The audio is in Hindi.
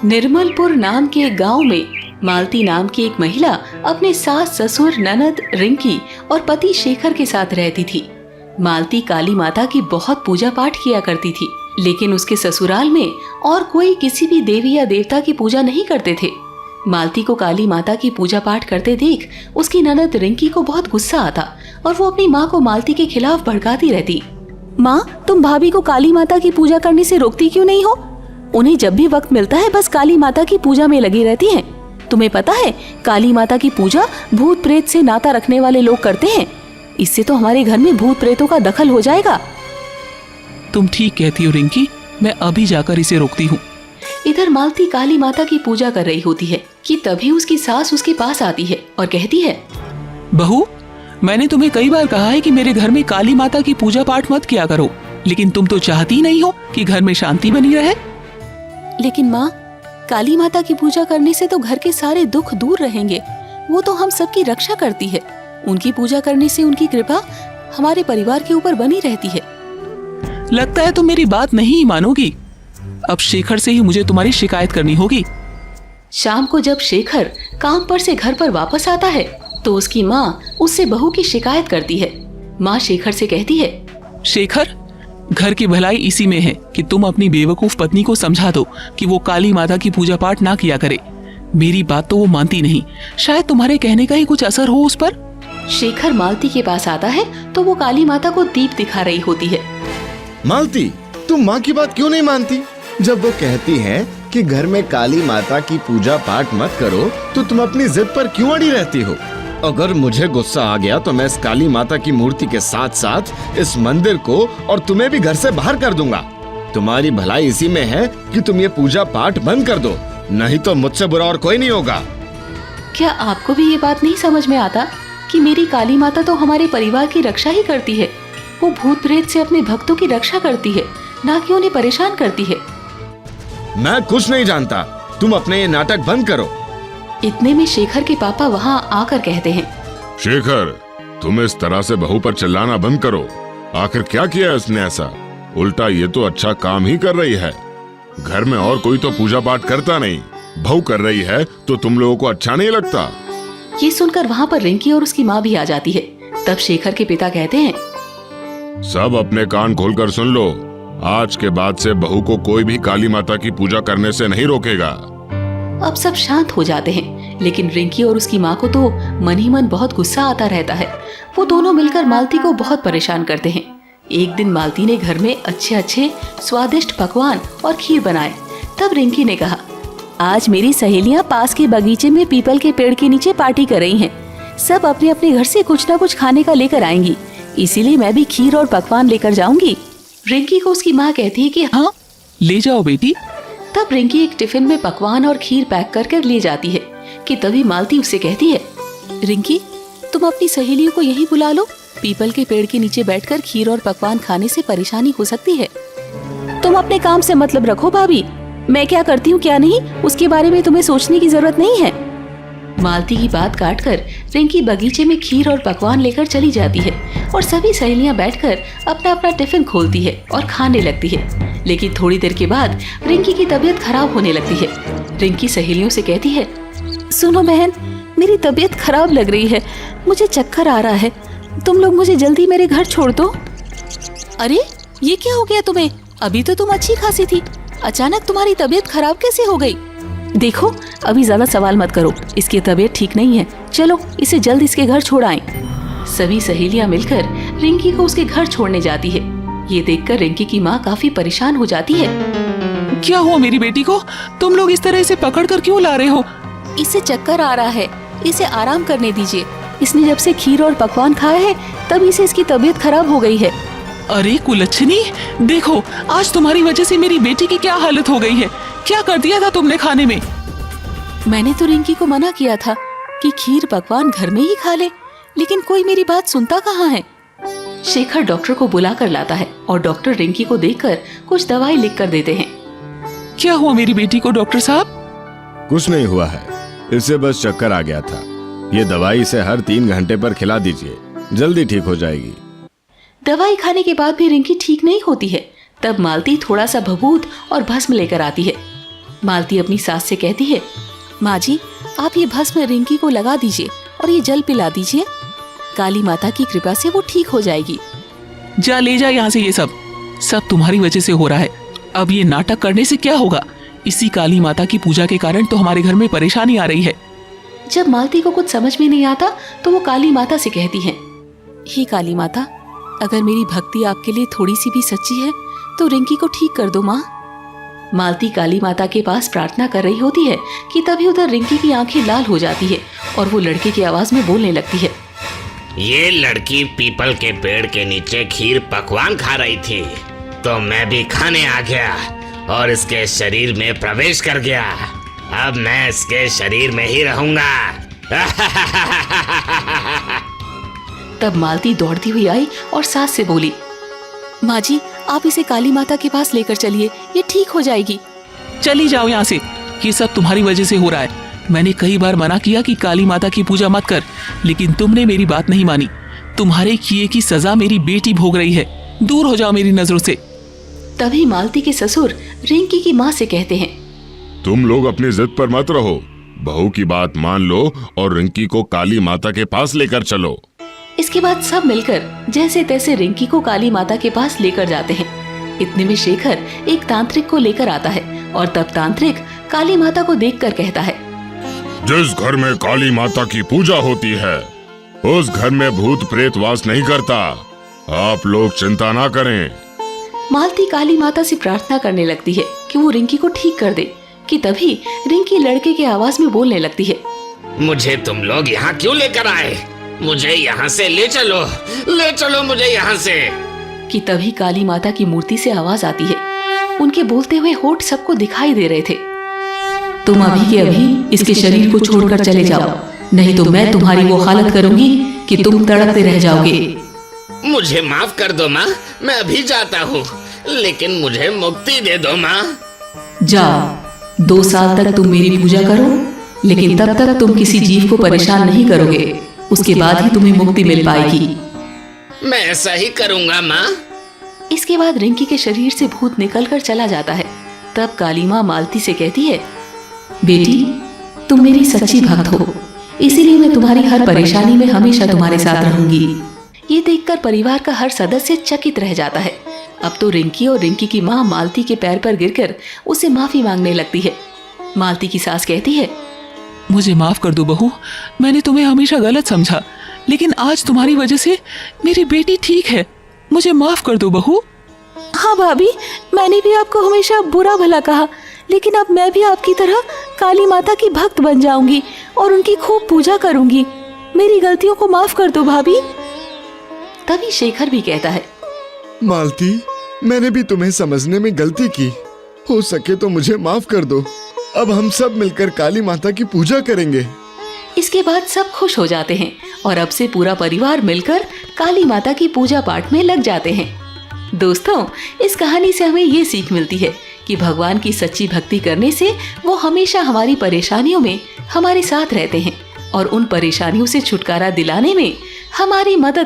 निर्मलपुर नाम के एक गांव में मालती नाम की एक महिला अपने सास ससुर ननद रिंकी और पति शेखर के साथ रहती थी। मालती काली माता की बहुत पूजा पाठ किया करती थी, लेकिन उसके ससुराल में और कोई किसी भी देवी या देवता की पूजा नहीं करते थे। मालती को काली माता की पूजा पाठ करते देख उसकी ननद रिंकी को बहुत गुस्सा आता और वो अपनी माँ को मालती के खिलाफ भड़काती रहती। माँ, तुम भाभी को काली माता की पूजा करने से रोकती क्यों नहीं हो? उन्हें जब भी वक्त मिलता है बस काली माता की पूजा में लगी रहती हैं। तुम्हें पता है, काली माता की पूजा भूत प्रेत से नाता रखने वाले लोग करते हैं। इससे तो हमारे घर में भूत प्रेतों का दखल हो जाएगा। तुम ठीक कहती हो रिंकी, मैं अभी जाकर इसे रोकती हूँ। इधर मालती काली माता की पूजा कर रही होती है कि तभी उसकी सास उसके पास आती है और कहती है, बहू, मैंने तुम्हें कई बार कहा है कि मेरे घर में काली माता की पूजा पाठ मत किया करो, लेकिन तुम तो चाहती नहीं हो कि घर में शांति बनी रहे। लेकिन माँ, काली माता की पूजा करने से तो घर के सारे दुख दूर रहेंगे। वो तो हम सबकी रक्षा करती है। उनकी पूजा करने से उनकी कृपा हमारे परिवार के ऊपर बनी रहती है। लगता है तुम मेरी बात नहीं मानोगी। अब शेखर से ही मुझे तुम्हारी शिकायत करनी होगी। शाम को जब शेखर काम पर से घर पर वापस आता है तो उसकी माँ उससे बहू की शिकायत करती है। माँ शेखर से कहती है, शेखर, घर की भलाई इसी में है कि तुम अपनी बेवकूफ पत्नी को समझा दो कि वो काली माता की पूजा पाठ ना किया करे। मेरी बात तो वो मानती नहीं, शायद तुम्हारे कहने का ही कुछ असर हो उस पर। शेखर मालती के पास आता है तो वो काली माता को दीप दिखा रही होती है। मालती, तुम माँ की बात क्यों नहीं मानती? जब वो कहती हैं कि घर में काली माता की पूजा पाठ मत करो तो तुम अपनी जिद पर क्यों अड़ी रहती हो? अगर मुझे गुस्सा आ गया तो मैं इस काली माता की मूर्ति के साथ साथ इस मंदिर को और तुम्हें भी घर से बाहर कर दूंगा। तुम्हारी भलाई इसी में है कि तुम ये पूजा पाठ बंद कर दो, नहीं तो मुझसे बुरा और कोई नहीं होगा। क्या आपको भी ये बात नहीं समझ में आता कि मेरी काली माता तो हमारे परिवार की रक्षा ही करती है? वो भूत प्रेत से अपने भक्तों की रक्षा करती है, ना कि उन्हें परेशान करती है। मैं कुछ नहीं जानता, तुम अपने ये नाटक बंद करो। इतने में शेखर के पापा वहाँ आकर कहते हैं, शेखर, तुम इस तरह से बहू पर चिल्लाना बंद करो। आखिर क्या किया इसने ऐसा? उल्टा ये तो अच्छा काम ही कर रही है। घर में और कोई तो पूजा पाठ करता नहीं, बहू कर रही है तो तुम लोगों को अच्छा नहीं लगता? ये सुनकर वहाँ पर रिंकी और उसकी माँ भी आ जाती है। तब शेखर के पिता कहते हैं, सब अपने कान खोलकर सुन लो, आज के बाद से बहू को कोई भी काली माता की पूजा करने से नहीं रोकेगा। अब सब शांत हो जाते हैं, लेकिन रिंकी और उसकी माँ को तो मन ही मन बहुत गुस्सा आता रहता है। वो दोनों मिलकर मालती को बहुत परेशान करते हैं। एक दिन मालती ने घर में अच्छे अच्छे स्वादिष्ट पकवान और खीर बनाए। तब रिंकी ने कहा, आज मेरी सहेलियाँ पास के बगीचे में पीपल के पेड़ के नीचे पार्टी कर रही हैं। सब अपने अपने घर से कुछ न कुछ खाने का लेकर आएंगी, इसीलिए मैं भी खीर और पकवान लेकर जाऊंगी। रिंकी को उसकी माँ कहती है कि हाँ, ले जाओ बेटी। तब रिंकी एक टिफिन में पकवान और खीर पैक कर ले जाती है कि तभी मालती उससे कहती है, रिंकी, तुम अपनी सहेलियों को यहीं बुला लो। पीपल के पेड़ के नीचे बैठकर खीर और पकवान खाने से परेशानी हो सकती है। तुम अपने काम से मतलब रखो भाभी, मैं क्या करती हूँ क्या नहीं उसके बारे में तुम्हें सोचने की जरूरत नहीं है। मालती की बात काटकर रिंकी बगीचे में खीर और पकवान लेकर चली जाती है और सभी सहेलियां बैठकर अपना अपना टिफिन खोलती है और खाने लगती है। लेकिन थोड़ी देर के बाद रिंकी की तबीयत खराब होने लगती है। रिंकी सहेलियों से कहती है, सुनो बहन, मेरी तबीयत खराब लग रही है, मुझे चक्कर आ रहा है, तुम लोग मुझे जल्दी मेरे घर छोड़ दो। अरे ये क्या हो गया तुम्हें? अभी तो तुम अच्छी खासी थी, अचानक तुम्हारी तबीयत खराब कैसे हो गई? देखो, अभी ज्यादा सवाल मत करो, इसकी तबीयत ठीक नहीं है, चलो इसे जल्द इसके घर छोड़ आएं। सभी सहेलियां मिलकर रिंकी को उसके घर छोड़ने जाती है। ये देखकर रिंकी की माँ काफी परेशान हो जाती है। क्या हुआ मेरी बेटी को? तुम लोग इस तरह इसे पकड़ कर क्यों ला रहे हो? इसे चक्कर आ रहा है, इसे आराम करने दीजिए। इसने जब से खीर और पकवान खाए हैं तभी से इसकी तबीयत खराब हो गई है। अरे कुलच्छनी, देखो आज तुम्हारी वजह से मेरी बेटी की क्या हालत हो गई है। क्या कर दिया था तुमने खाने में? मैंने तो रिंकी को मना किया था कि खीर पकवान घर में ही खा ले, लेकिन कोई मेरी बात सुनता कहाँ है। शेखर डॉक्टर को बुला कर लाता है और डॉक्टर रिंकी को देखकर कुछ दवाई लिख कर देते हैं। क्या हुआ मेरी बेटी को डॉक्टर साहब? कुछ नहीं हुआ है, इसे बस चक्कर आ गया था। ये दवाई इसे हर 3 घंटे पर खिला दीजिए, जल्दी ठीक हो जाएगी। दवाई खाने के बाद भी रिंकी ठीक नहीं होती है। तब मालती थोड़ा सा भभूत और भस्म लेकर आती है। मालती अपनी सास से कहती है, माँ जी आप ये भस्म रिंकी को लगा दीजिए और ये जल पिला दीजिए, काली माता की कृपा से वो ठीक हो जाएगी। जा ले जा यहाँ से, ये सब तुम्हारी वजह से हो रहा है। अब ये नाटक करने से क्या होगा? इसी काली माता की पूजा के कारण तो हमारे घर में परेशानी आ रही है। जब मालती को कुछ समझ में नहीं आता तो वो काली माता से कहती है, हे काली माता, अगर मेरी भक्ति आपके लिए थोड़ी सी भी सच्ची है तो रिंकी को ठीक कर दो माँ। मालती काली माता के पास प्रार्थना कर रही होती है कि तभी उधर रिंकी की आंखें लाल हो जाती है और वो लड़के की आवाज में बोलने लगती है, ये लड़की पीपल के पेड़ के नीचे खीर पकवान खा रही थी तो मैं भी खाने आ गया और इसके शरीर में प्रवेश कर गया। अब मैं इसके शरीर में ही रहूंगा। तब मालती दौड़ती हुई आई और सास से बोली, माँ जी आप इसे काली माता के पास लेकर चलिए, ये ठीक हो जाएगी। चली जाओ यहाँ से, ये सब तुम्हारी वजह से हो रहा है। मैंने कई बार मना किया कि काली माता की पूजा मत कर, लेकिन तुमने मेरी बात नहीं मानी। तुम्हारे किए की सजा मेरी बेटी भोग रही है, दूर हो जाओ मेरी नजरों से। तभी मालती के ससुर रिंकी की माँ से कहते हैं, तुम लोग अपनी जिद पर मत रहो, बहू की बात मान लो और रिंकी को काली माता के पास लेकर चलो। इसके बाद सब मिलकर जैसे तैसे रिंकी को काली माता के पास लेकर जाते हैं। इतने में शेखर एक तांत्रिक को लेकर आता है और तब तांत्रिक काली माता को देखकर कहता है, जिस घर में काली माता की पूजा होती है उस घर में भूत प्रेत वास नहीं करता। आप लोग चिंता ना करें। मालती काली माता से प्रार्थना करने लगती है कि वो रिंकी को ठीक कर दे कि तभी रिंकी लड़के की आवाज में बोलने लगती है, मुझे तुम लोग यहाँ क्यों लेकर आए? मुझे यहाँ से ले चलो मुझे यहाँ से। कि तभी काली माता की मूर्ति से आवाज आती है। उनके बोलते हुए होठ सबको दिखाई दे रहे थे, तुम अभी के अभी इसके शरीर को छोड़कर चले जाओ, नहीं तो मैं तुम्हारी वो हालत करूंगी कि तुम तड़पते रह जाओगे। मुझे माफ कर दो माँ, मैं अभी जाता हूँ, लेकिन मुझे मुक्ति दे दो माँ। जाओ, 2 साल तक तुम मेरी पूजा करो, लेकिन तब तक तुम किसी जीव को परेशान नहीं करोगे, उसके बाद ही तुम्हें मुक्ति मिल पाएगी। मैं ऐसा ही करूँगा माँ। इसके बाद रिंकी के शरीर से भूत निकलकर चला जाता है। तब काली माँ मालती से कहती है, बेटी तुम मेरी सच्ची भक्त हो, इसीलिए मैं तुम्हारी हर परेशानी में हमेशा तुम्हारे साथ रहूंगी। ये देखकर परिवार का हर सदस्य चकित रह जाता है। अब तो रिंकी और रिंकी की माँ मालती के पैर पर गिरकर उसे माफी मांगने लगती है। मालती की सास कहती है, मुझे माफ कर दो बहू, मैंने तुम्हें हमेशा गलत समझा, लेकिन आज तुम्हारी वजह से मेरी बेटी ठीक है। मुझे माफ कर दो बहू। हाँ भाभी, मैंने भी आपको हमेशा बुरा भला कहा, लेकिन अब मैं भी आपकी तरह काली माता की भक्त बन जाऊंगी और उनकी खूब पूजा करूंगी। मेरी गलतियों को माफ कर दो भाभी। तभी शेखर भी कहता है, मालती मैंने भी तुम्हें समझने में गलती की, हो सके तो मुझे माफ कर दो। अब हम सब मिलकर काली माता की पूजा करेंगे। इसके बाद सब खुश हो जाते हैं और अब से पूरा परिवार मिलकर काली माता की पूजा पाठ में लग जाते हैं। दोस्तों, इस कहानी से हमें ये सीख मिलती है कि भगवान की सच्ची भक्ति करने से वो हमेशा हमारी परेशानियों में हमारे साथ रहते हैं और उन परेशानियों से छुटकारा दिलाने में हमारी मदद